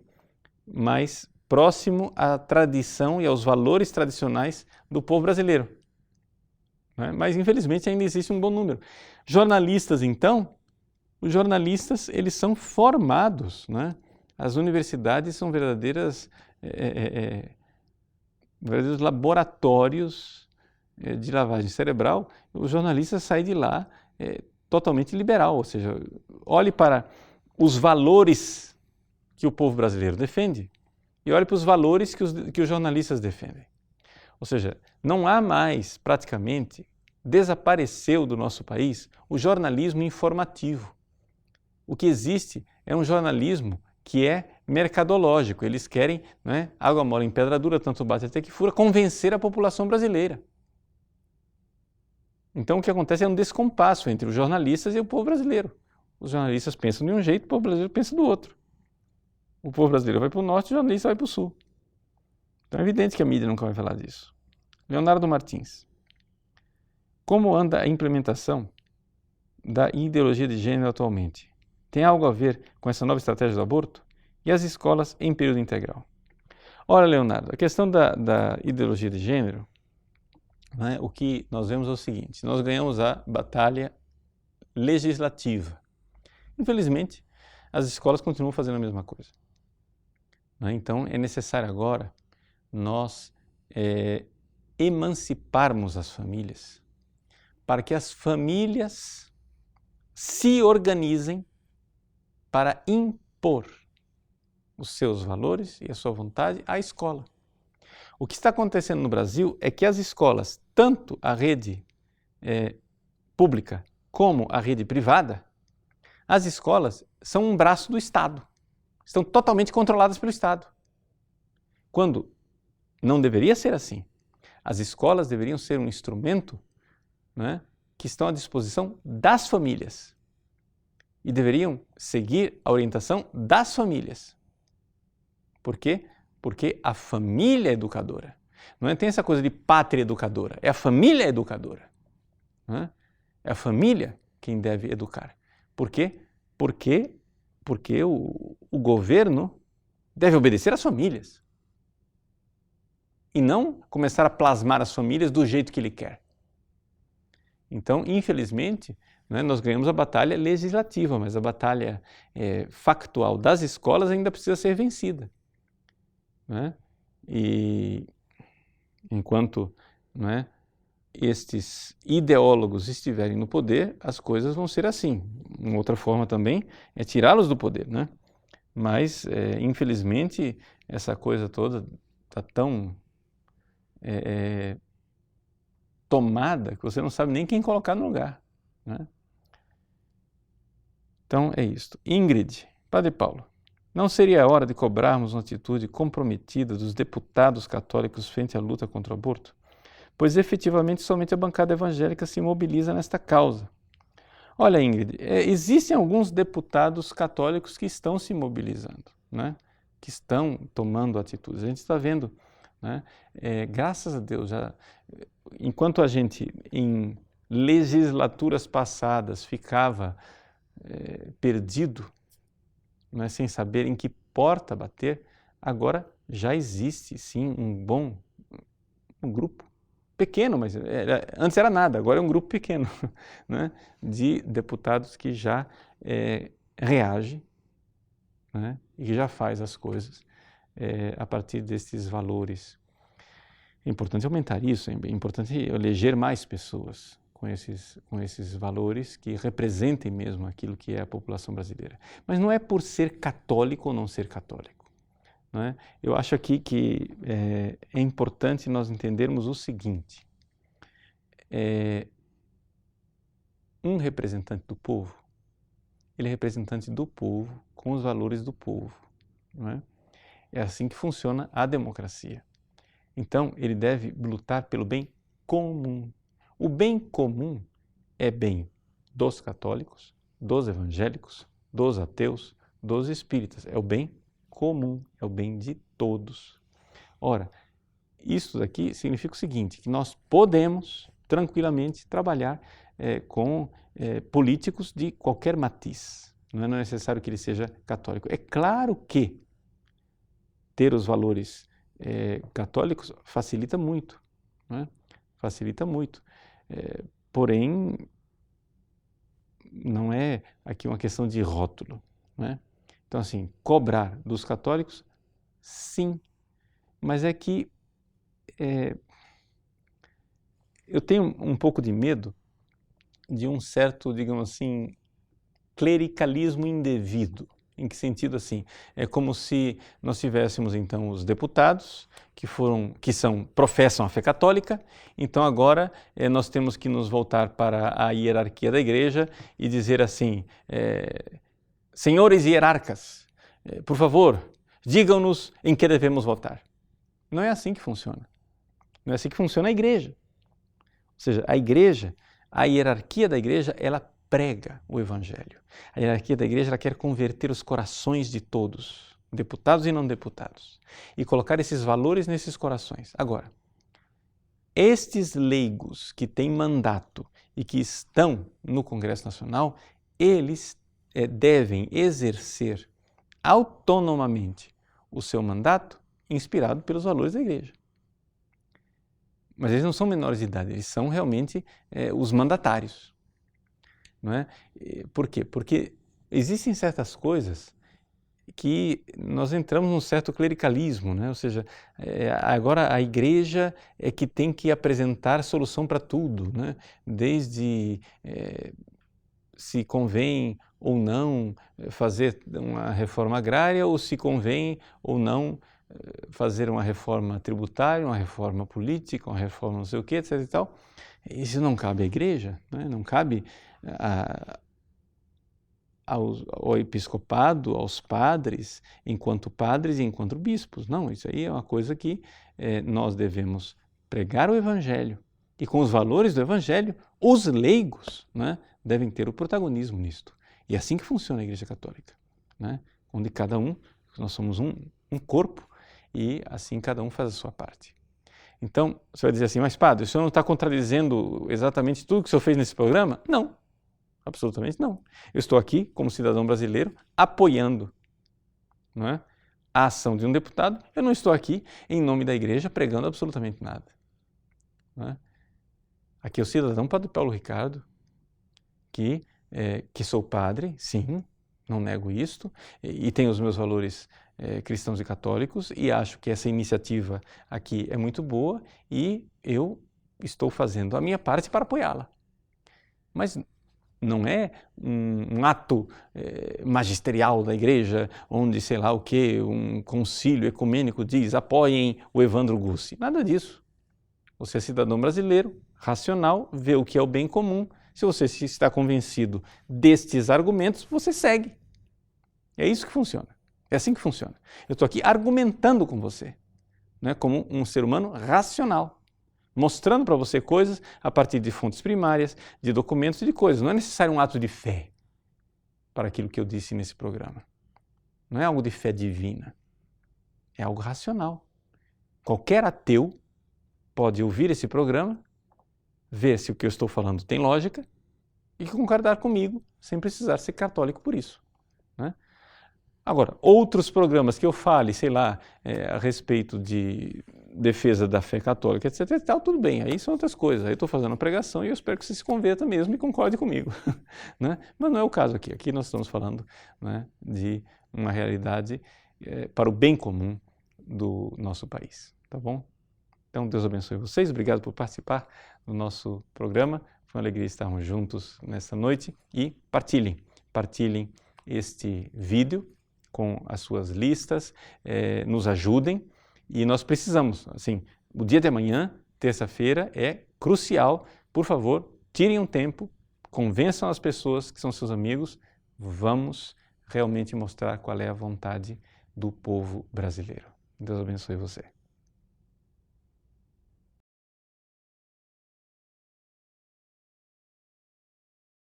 mais próximo à tradição e aos valores tradicionais do povo brasileiro. Né? Mas, infelizmente, ainda existe um bom número. Jornalistas, então, os jornalistas, eles são formados, né? As universidades são verdadeiros laboratórios de lavagem cerebral. Os jornalistas saem de lá totalmente liberal, ou seja, olhe para os valores que o povo brasileiro defende e olhe para os valores que os jornalistas defendem. Ou seja, não há mais, praticamente, desapareceu do nosso país o jornalismo informativo. O que existe é um jornalismo que é mercadológico. Eles querem, né, água mole em pedra dura, tanto bate até que fura, convencer a população brasileira. Então o que acontece é um descompasso entre os jornalistas e o povo brasileiro. Os jornalistas pensam de um jeito, o povo brasileiro pensa do outro. O povo brasileiro vai para o norte, o jornalista vai para o sul. Então é evidente que a mídia nunca vai falar disso. Leonardo Martins. Como anda a implementação da ideologia de gênero atualmente? Tem algo a ver com essa nova estratégia do aborto? E as escolas em período integral? Ora, Leonardo, a questão da ideologia de gênero, né, o que nós vemos é o seguinte: nós ganhamos a batalha legislativa. Infelizmente, as escolas continuam fazendo a mesma coisa. Né? Então, é necessário agora nós emanciparmos as famílias para que as famílias se organizem para impor os seus valores e a sua vontade à escola. O que está acontecendo no Brasil é que as escolas, tanto a rede pública como a rede privada, as escolas são um braço do Estado, estão totalmente controladas pelo Estado. Quando não deveria ser assim. As escolas deveriam ser um instrumento, né, que estão à disposição das famílias e deveriam seguir a orientação das famílias. Por quê? Porque a família é educadora. Não tem essa coisa de pátria educadora, é a família educadora. Né? É a família quem deve educar. Por quê? Porque o governo deve obedecer às famílias e não começar a plasmar as famílias do jeito que ele quer. Então, infelizmente, né, nós ganhamos a batalha legislativa, mas a batalha factual das escolas ainda precisa ser vencida. Né? E enquanto, né, estes ideólogos estiverem no poder, as coisas vão ser assim. Uma outra forma também é tirá-los do poder, né? Mas, infelizmente, essa coisa toda está tão tomada que você não sabe nem quem colocar no lugar. Né? Então, é isto. Ingrid, Padre Paulo, não seria a hora de cobrarmos uma atitude comprometida dos deputados católicos frente à luta contra o aborto? pois efetivamente somente a bancada evangélica se mobiliza nesta causa. Olha, Ingrid, existem alguns deputados católicos que estão se mobilizando, né? Que estão tomando atitudes. A gente está vendo, né? Graças a Deus, enquanto a gente em legislaturas passadas ficava perdido, né? Sem saber em que porta bater, agora já existe sim um grupo pequeno, mas antes era nada, agora é um grupo pequeno, né, de deputados que já reage, né, e que já faz as coisas a partir desses valores. É importante aumentar isso, é importante eleger mais pessoas com esses valores que representem mesmo aquilo que é a população brasileira. Mas não é por ser católico ou não ser católico. Não é? Eu acho aqui que é importante nós entendermos o seguinte: um representante do povo, ele é representante do povo com os valores do povo. Não é? É assim que funciona a democracia. Então, ele deve lutar pelo bem comum. O bem comum é bem dos católicos, dos evangélicos, dos ateus, dos espíritas. É o bem comum, é o bem de todos. Ora, isso daqui significa o seguinte, que nós podemos tranquilamente trabalhar com políticos de qualquer matiz. Não é necessário que ele seja católico. É claro que ter os valores católicos facilita muito, né? Facilita muito. Porém, não é aqui uma questão de rótulo, né? Então, assim, cobrar dos católicos, sim, mas é que eu tenho um pouco de medo de um certo, digamos assim, clericalismo indevido. Em que sentido assim? É como se nós tivéssemos então os deputados professam a fé católica, então agora nós temos que nos voltar para a hierarquia da igreja e dizer assim, senhores hierarcas, por favor, digam-nos em que devemos votar. Não é assim que funciona. Não é assim que funciona a igreja. Ou seja, a hierarquia da igreja, ela prega o evangelho. A hierarquia da igreja, ela quer converter os corações de todos, deputados e não deputados, e colocar esses valores nesses corações. Agora, estes leigos que têm mandato e que estão no Congresso Nacional, eles devem exercer autonomamente o seu mandato inspirado pelos valores da igreja. Mas eles não são menores de idade, eles são realmente os mandatários. Não é? Por quê? Porque existem certas coisas que nós entramos num certo clericalismo, né? Ou seja, agora a igreja é que tem que apresentar solução para tudo, né? Desde se convém ou não fazer uma reforma agrária ou se convém ou não fazer uma reforma tributária, uma reforma política, uma reforma não sei o que, etc. e tal. Isso não cabe à igreja, né? Não cabe ao episcopado, aos padres e enquanto bispos. Não, isso aí é uma coisa que nós devemos pregar o evangelho. E com os valores do evangelho, os leigos, né, devem ter o protagonismo nisto. E é assim que funciona a Igreja Católica, né? Onde nós somos um corpo e assim cada um faz a sua parte. Então, você vai dizer assim, mas padre, o senhor não está contradizendo exatamente tudo que o senhor fez nesse programa? Não, absolutamente não. Eu estou aqui, como cidadão brasileiro, apoiando, não é, a ação de um deputado. Eu não estou aqui, em nome da igreja, pregando absolutamente nada. Não é? Aqui é o cidadão Padre Paulo Ricardo, que sou padre, sim, não nego isto, e tenho os meus valores cristãos e católicos, e acho que essa iniciativa aqui é muito boa e eu estou fazendo a minha parte para apoiá-la. Mas não é um ato magisterial da igreja, onde, sei lá o que, um concílio ecumênico diz, apoiem o Evandro Gussi. Nada disso. Você é cidadão brasileiro, racional, vê o que é o bem comum. Se você está convencido destes argumentos, você segue. É isso que funciona. É assim que funciona. Eu estou aqui argumentando com você, né, como um ser humano racional. mostrando para você coisas a partir de fontes primárias, de documentos e de coisas. Não é necessário um ato de fé para aquilo que eu disse nesse programa. Não é algo de fé divina, é algo racional. Qualquer ateu pode ouvir esse programa, ver se o que eu estou falando tem lógica e concordar comigo, sem precisar ser católico por isso, né? Agora, outros programas que eu fale, sei lá, a respeito de defesa da fé católica, etc, e tal, tudo bem, aí são outras coisas. Aí eu estou fazendo a pregação e eu espero que você se converta mesmo e concorde comigo, né? Mas não é o caso aqui. Aqui nós estamos falando, né, de uma realidade para o bem comum do nosso país, tá bom? Então, Deus abençoe vocês. Obrigado por participar do nosso programa. Foi uma alegria estarmos juntos nesta noite e partilhem este vídeo com as suas listas, nos ajudem e nós precisamos, assim, o dia de amanhã, terça-feira, é crucial. Por favor, tirem um tempo, convençam as pessoas que são seus amigos, vamos realmente mostrar qual é a vontade do povo brasileiro. Deus abençoe você.